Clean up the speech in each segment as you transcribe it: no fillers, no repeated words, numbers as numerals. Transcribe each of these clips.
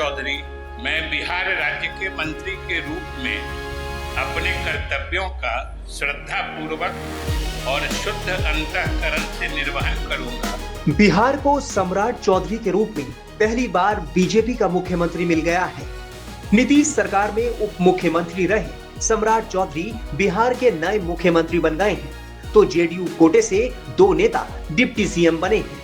चौधरी, मैं बिहार राज्य के मंत्री के रूप में अपने कर्तव्यों का श्रद्धापूर्वक और शुद्ध अंतःकरण से निर्वहन करूंगा। बिहार को सम्राट चौधरी के रूप में पहली बार बीजेपी का मुख्यमंत्री मिल गया है। नीतीश सरकार में उप मुख्यमंत्री रहे सम्राट चौधरी बिहार के नए मुख्यमंत्री बन गए हैं, तो जेडीयू कोटे से 2 नेता डिप्टी सीएम बने हैं।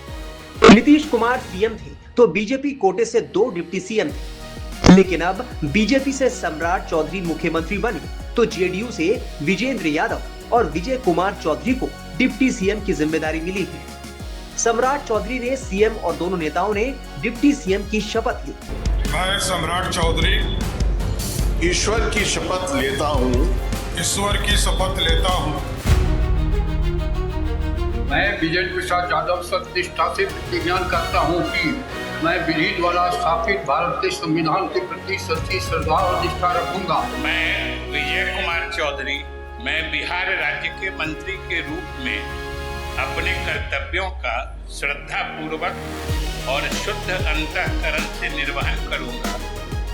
नीतीश कुमार सीएम थे तो बीजेपी कोटे से 2 डिप्टी सीएम थे, लेकिन अब बीजेपी से सम्राट चौधरी मुख्यमंत्री बने तो जेडीयू से विजेंद्र यादव और विजय कुमार चौधरी को डिप्टी सीएम की जिम्मेदारी मिली है। सम्राट चौधरी ने सीएम और दोनों नेताओं ने डिप्टी सीएम की शपथ ली। मैं सम्राट चौधरी ईश्वर की शपथ लेता हूँ। मैं विजेंद्र प्रसाद यादव सत्यनिष्ठा से प्रतिज्ञा करता हूँ कि मैं विधि द्वारा स्थापित भारत के संविधान के प्रति सच्ची श्रद्धा और निष्ठा रखूंगा। मैं विजय कुमार चौधरी, मैं बिहार राज्य के मंत्री के रूप में अपने कर्तव्यों का श्रद्धापूर्वक और शुद्ध अंतःकरण से निर्वहन करूंगा।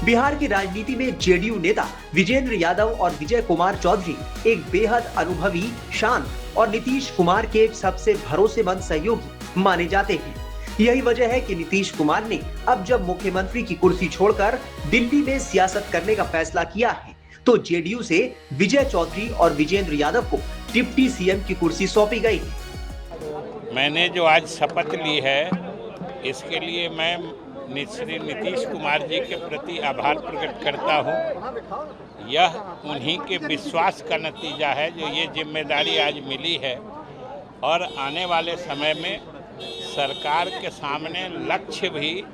बिहार की राजनीति में जेडीयू नेता विजेंद्र यादव और विजय कुमार चौधरी एक बेहद अनुभवी, शांत और नीतीश कुमार के सबसे भरोसेमंद सहयोगी माने जाते हैं। यही वजह है कि नीतीश कुमार ने अब जब मुख्यमंत्री की कुर्सी छोड़कर दिल्ली में सियासत करने का फैसला किया है, तो जेडीयू से विजय चौधरी और विजेंद्र यादव को डिप्टी सीएम की कुर्सी सौंपी गई है। मैंने जो आज शपथ ली है, इसके लिए मैं श्री नीतीश कुमार जी के प्रति आभार प्रकट करता हूँ। यह उन्हीं के विश्वास का नतीजा है जो ये जिम्मेदारी आज मिली है, और आने वाले समय में सरकार के सामने लक्ष्य भी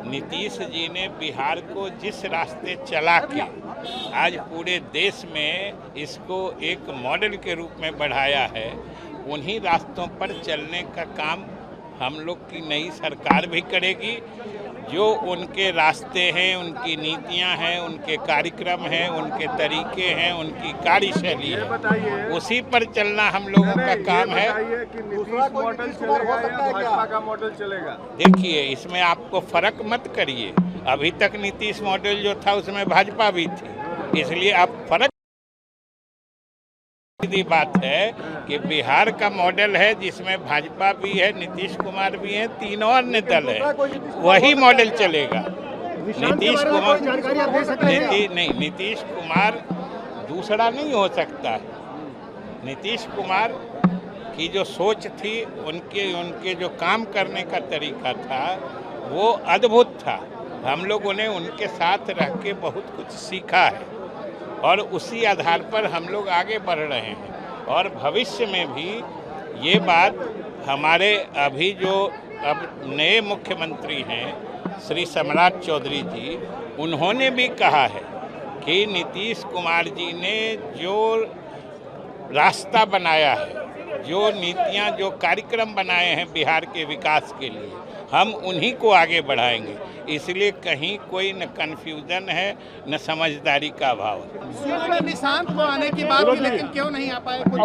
नीतीश जी ने बिहार को जिस रास्ते चला के आज पूरे देश में इसको एक मॉडल के रूप में बढ़ाया है, उन्हीं रास्तों पर चलने का काम हम लोग की नई सरकार भी करेगी। जो उनके रास्ते हैं, उनकी नीतियां हैं, उनके कार्यक्रम हैं, उनके तरीके हैं, उनकी कार्यशैली है, उसी पर चलना हम लोगों का काम है। मॉडल चलेगा या भाजपा का मॉडल चलेगा? देखिए, इसमें आपको फर्क मत करिए। अभी तक नीतीश मॉडल जो था उसमें भाजपा भी थी, इसलिए आप फर्क। सीधी बात है कि बिहार का मॉडल है जिसमें भाजपा भी है, नीतीश कुमार भी है, तीनों अन्य दल है, वही मॉडल चलेगा। नीतीश कुमार दूसरा नहीं हो सकता है। नीतीश कुमार की जो सोच थी, उनके जो काम करने का तरीका था, वो अद्भुत था। हम लोगों ने उनके साथ रह के बहुत कुछ सीखा है, और उसी आधार पर हम लोग आगे बढ़ रहे हैं। और भविष्य में भी ये बात हमारे अभी जो अब नए मुख्यमंत्री हैं श्री सम्राट चौधरी जी, उन्होंने भी कहा है कि नीतीश कुमार जी ने जो रास्ता बनाया है, जो नीतियां, जो कार्यक्रम बनाए हैं बिहार के विकास के लिए, हम उन्हीं को आगे बढ़ाएंगे। इसलिए कहीं कोई न कन्फ्यूजन है, न समझदारी का अभाव है। निशांत को आने की बात थी, लेकिन क्यों नहीं आ पाए? कुछ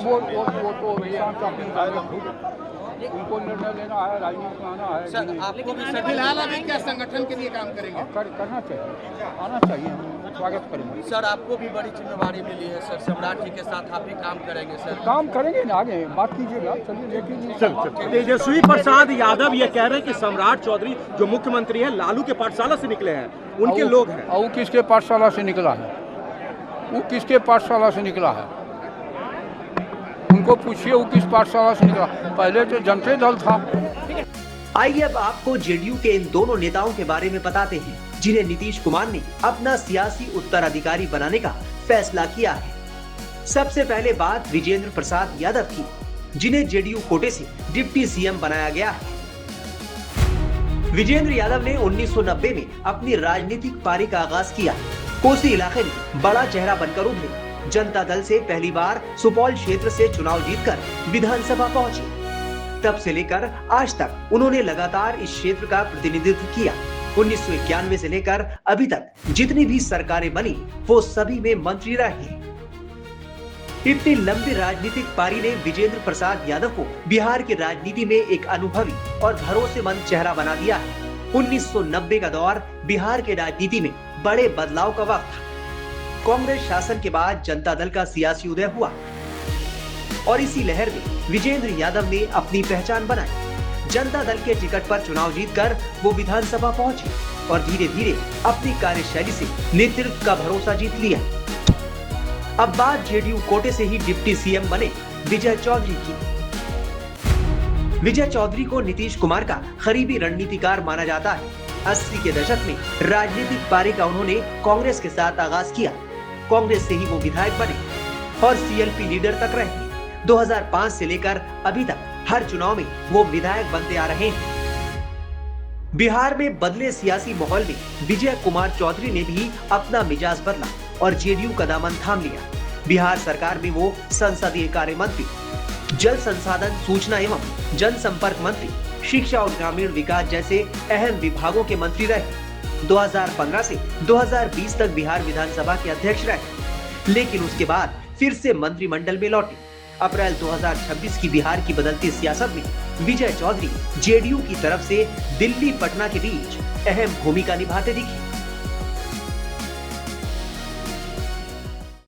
उनको निर्णय लेना है, राजनीति में आना है। सर, आपको भी फिलहाल अभी क्या संगठन के लिए काम करेंगे? करना चाहिए, आना चाहिए, हम स्वागत करेंगे। सर, आपको भी बड़ी जिम्मेदारी मिली है सर, सम्राट जी के साथ आप भी काम करेंगे सर? काम करेंगे ना, आगे बात कीजिएगा। चलिए देखिए। तेजस्वी प्रसाद यादव ये कह रहे हैं कि सम्राट चौधरी जो मुख्यमंत्री हैं लालू के पाठशाला से निकले हैं, उनके लोग हैं। और किसके पाठशाला से निकला है? वो किसके पाठशाला से निकला है? उनको पूछिए वो किस पाठशाला से निकला। पहले तो जनता दल था। आइए अब आपको जेडीयू के इन दोनों नेताओं के बारे में बताते हैं, जिन्हें नीतीश कुमार ने अपना सियासी उत्तराधिकारी बनाने का फैसला किया है। सबसे पहले बात विजेंद्र प्रसाद यादव की, जिन्हें जेडीयू कोटे से डिप्टी सीएम बनाया गया है। विजेंद्र यादव ने 1990 में अपनी राजनीतिक पारी का आगाज किया। कोसी इलाके में बड़ा चेहरा बनकर उभरे। जनता दल से पहली बार सुपौल क्षेत्र से चुनाव जीतकर विधानसभा पहुंचे। तब से लेकर आज तक उन्होंने लगातार इस क्षेत्र का प्रतिनिधित्व किया। 1991 से लेकर अभी तक जितनी भी सरकारें बनी, वो सभी में मंत्री रहे। इतनी लंबी राजनीतिक पारी ने विजेंद्र प्रसाद यादव को बिहार की राजनीति में एक अनुभवी और भरोसेमंद चेहरा बना दिया है। 1990 का दौर बिहार के राजनीति में बड़े बदलाव का वक्त था। कांग्रेस शासन के बाद जनता दल का सियासी उदय हुआ और इसी लहर में विजेंद्र यादव ने अपनी पहचान बनाई। जनता दल के टिकट पर चुनाव जीतकर वो विधानसभा पहुंचे और धीरे धीरे अपनी कार्यशैली से नेतृत्व का भरोसा जीत लिया। अब बात जेडीयू कोटे से ही डिप्टी सीएम बने विजय चौधरी की। विजय चौधरी को नीतीश कुमार का करीबी रणनीतिकार माना जाता है। 80 के दशक में राजनीतिक पारी का उन्होंने कांग्रेस के साथ आगाज किया। कांग्रेस से ही वो विधायक बने और सीएलपी लीडर तक रहे। 2005 से लेकर अभी तक हर चुनाव में वो विधायक बनते आ रहे हैं। बिहार में बदले सियासी माहौल में विजय कुमार चौधरी ने भी अपना मिजाज बदला और जेडीयू का दामन थाम लिया। बिहार सरकार में वो संसदीय कार्य मंत्री, जल संसाधन, सूचना एवं जनसंपर्क मंत्री, शिक्षा और ग्रामीण विकास जैसे अहम विभागों के मंत्री रहे। 2015 से 2020 तक बिहार विधानसभा के अध्यक्ष रहे, लेकिन उसके बाद फिर से मंत्रिमंडल में लौटे। अप्रैल 2026 की बिहार की बदलती सियासत में विजय चौधरी जेडीयू की तरफ से दिल्ली पटना के बीच अहम भूमिका निभाते दिखे।